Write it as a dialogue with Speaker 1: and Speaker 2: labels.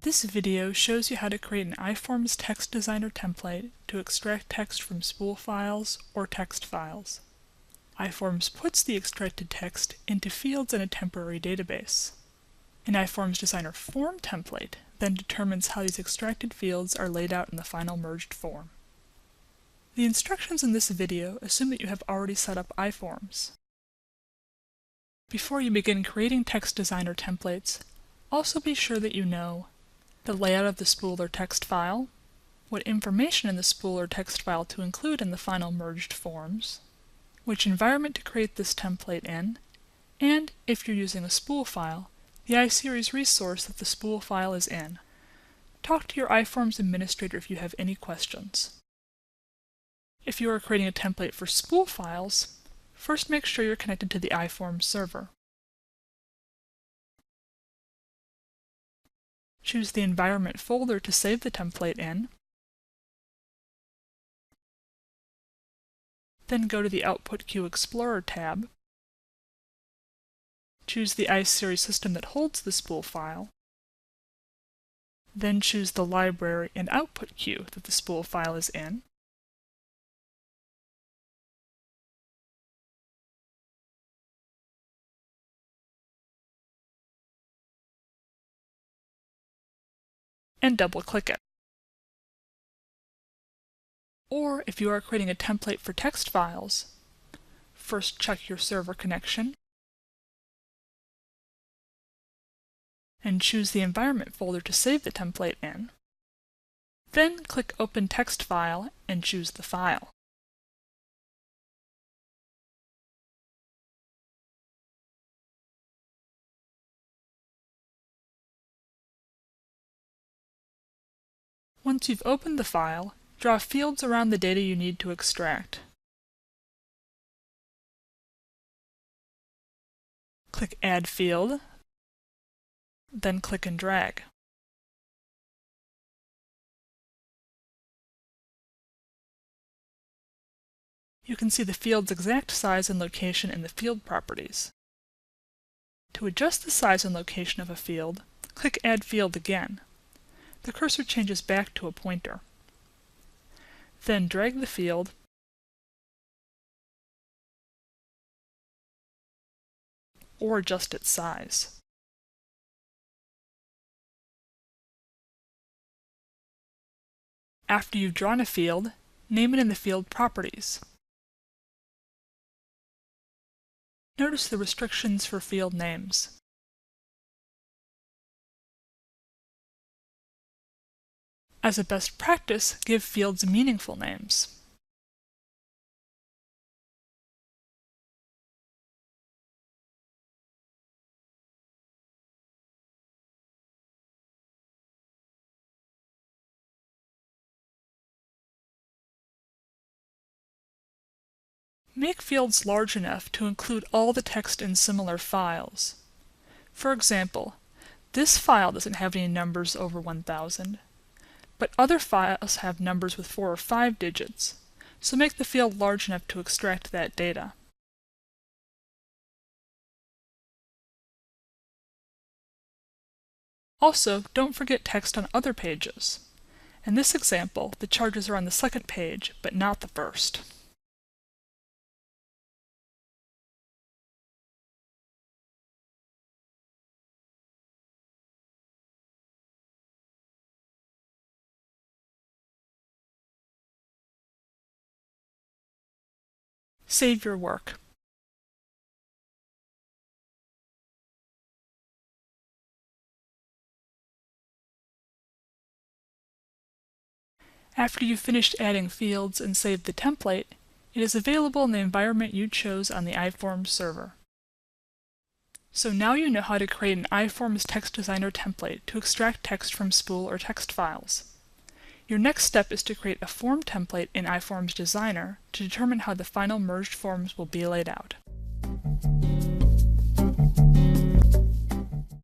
Speaker 1: This video shows you how to create an iForms text designer template to extract text from Spool files or text files. iForms puts the extracted text into fields in a temporary database. An iForms designer form template then determines how these extracted fields are laid out in the final merged form. The instructions in this video assume that you have already set up iForms. Before you begin creating text designer templates, also be sure that you know the layout of the spool or text file, what information in the spool or text file to include in the final merged forms, which environment to create this template in, and, if you're using a spool file, the iSeries resource that the spool file is in. Talk to your iForms administrator if you have any questions. If you are creating a template for spool files, first make sure you're connected to the iForms server. Choose the environment folder to save the template in. Then go to the Output Queue Explorer tab. Choose the iSeries system that holds the spool file. Then choose the library and output queue that the spool file is in. And double-click it. Or if you are creating a template for text files, first check your server connection and choose the environment folder to save the template in. Then click Open Text File and choose the file. Once you've opened the file, draw fields around the data you need to extract. Click Add Field, then click and drag. You can see the field's exact size and location in the field properties. To adjust the size and location of a field, click Add Field again. The cursor changes back to a pointer. Then drag the field or adjust its size. After you've drawn a field, name it in the field properties. Notice the restrictions for field names. As a best practice, give fields meaningful names. Make fields large enough to include all the text in similar files. For example, this file doesn't have any numbers over 1000. But other files have numbers with 4 or 5 digits, so make the field large enough to extract that data. Also, don't forget text on other pages. In this example, the charges are on the second page, but not the first. Save your work. After you've finished adding fields and saved the template, it is available in the environment you chose on the iForms server. So now you know how to create an iForms text designer template to extract text from spool or text files. Your next step is to create a form template in iForms Designer to determine how the final merged forms will be laid out.